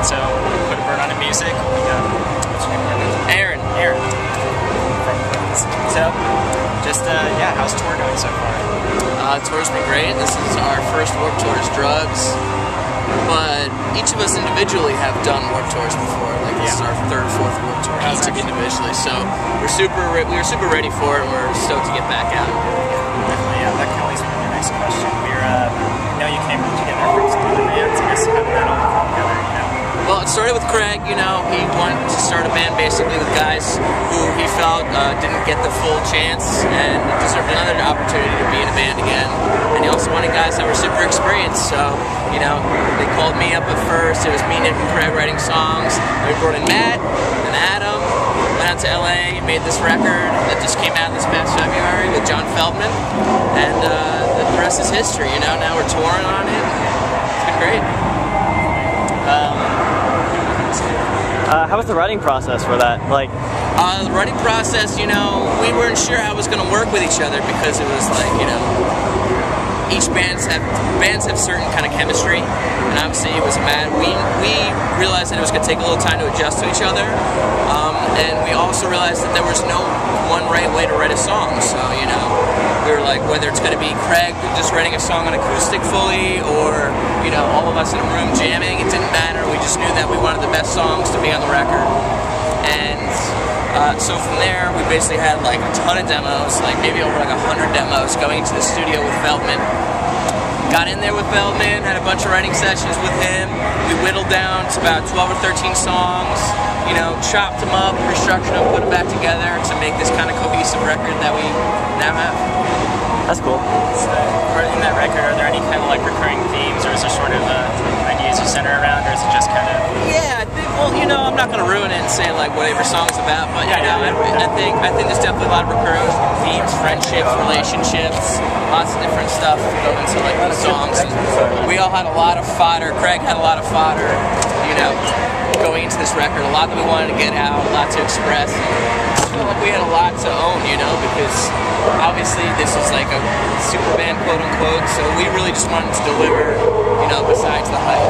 So putabirdonitmusic. What's your name? Aaron. So, just yeah, how's tour going so far? Tour's been great. This is our first Warped Tour as D.R.U.G.S, but each of us individually have done Warped Tours before. Like this is our third, fourth Warped Tour, each individually. So we were super ready for it, and we're stoked to get back out. Definitely, yeah. That kind of leads me to the next question. I know you came together from some other bands. I guess how did that all come together? You know? Well, it started with Craig. You know, he wanted to start a band basically with guys who he felt didn't get the full chance and deserved another opportunity to be in a band again. And he also wanted guys that were super experienced. So, you know, they called me up at first. It was me, Nick, and Craig writing songs. And we brought in Matt and Adam. Went out to LA, made this record that just came out this past February with John Feldman. And the rest is history. You know, now we're touring on it. It's been great. How was the writing process for that? The writing process, you know, we weren't sure how it was going to work with each other because it was like, you know, each bands have certain kind of chemistry, and obviously it was we realized that it was going to take a little time to adjust to each other, and we also realized that there was no one right way to write a song. So, you know, we were like, whether it's going to be Craig just writing a song on acoustic fully, or, you know, all of us in a room jamming, it didn't matter. We just knew that we wanted the best songs to be on the record. And so from there, we basically had like a ton of demos, like maybe over like 100 demos going into the studio with Feldman. Got in there with Feldman, had a bunch of writing sessions with him. We whittled down to about 12 or 13 songs, you know, chopped them up, restructured them, put them back together to make this kind of cohesive record that we now have. That's cool. So, in that record, are there any kind of like recurring themes, or is there sort of ideas you center around, or is it just kind of... Yeah, I think, well, you know, I'm not going to ruin it and say like whatever song's about, but you know, I think there's definitely a lot of recurring themes, friendships, relationships, lots of different stuff to go into like these songs. And we all had a lot of fodder. Craig had a lot of fodder, you know, going into this record. A lot that we wanted to get out, a lot to express. I felt like we had a lot to own, you know, because obviously this was like a super band, quote unquote, so we really just wanted to deliver, you know, besides the hype.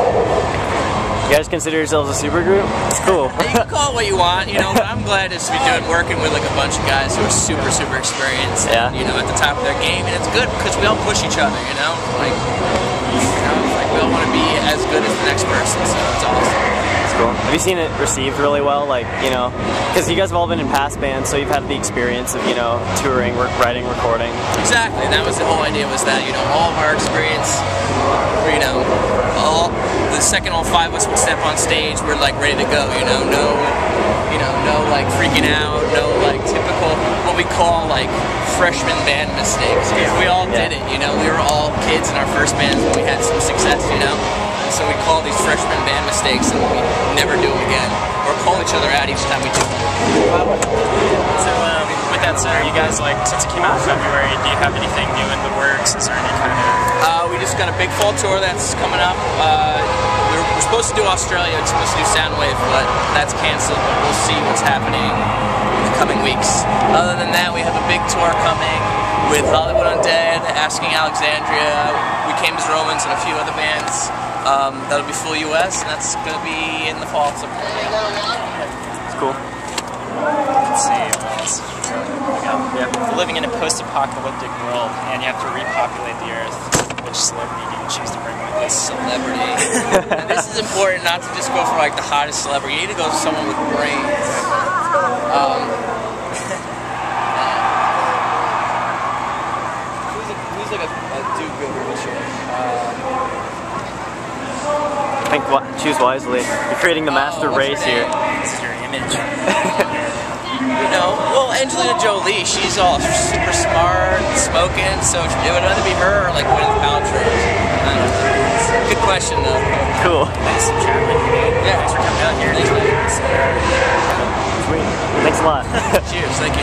You guys consider yourselves a supergroup? It's cool. You can call it what you want, you know, but I'm glad to be working with like a bunch of guys who are super experienced, and, you know, at the top of their game, and it's good because we all push each other, you know, like, we all want to be as good as the next person, so it's awesome. Cool. Have you seen it received really well? Like, you know, because you guys have all been in past bands, so you've had the experience of, you know, touring, writing, recording. Exactly, and that was the whole idea, was that, you know, all of our experience, you know, the second all five of us would step on stage, we're like ready to go, you know, no like freaking out, no like typical, what we call like freshman band mistakes, because we all did it, you know, we were all kids in our first bands when we had some success, you know. So we call these freshman band mistakes, and we never do them again, or call each other out each time we do them. So with that said, are you guys, like, since it came out in February, do you have anything new in the works? Is there any kind of... We just got a big fall tour that's coming up. We're supposed to do Australia, we're supposed to do Soundwave, but that's canceled, but we'll see what's happening in the coming weeks. Other than that, we have a big tour coming with Hollywood Undead, Asking Alexandria, We Came as Romans, and a few other bands. That'll be full US, and that's going to be in the fall sometime. It's cool. Let's see, what else? We're living in a post-apocalyptic world, and you have to repopulate the Earth. Which celebrity do you choose to bring with this? Celebrity. And this is important, not to just go for like the hottest celebrity. You need to go for someone with brains. Who's like a do-gooder this year? Choose wisely. You're creating the master race here. This is your image. You know, well, Angelina Jolie, she's all super smart, smoking, so it would either be her or like Gwyneth Paltrow. Good question, though. Cool. Thanks for chatting. Yeah, thanks for coming out here. Sweet. Thanks a lot. Cheers, thank you.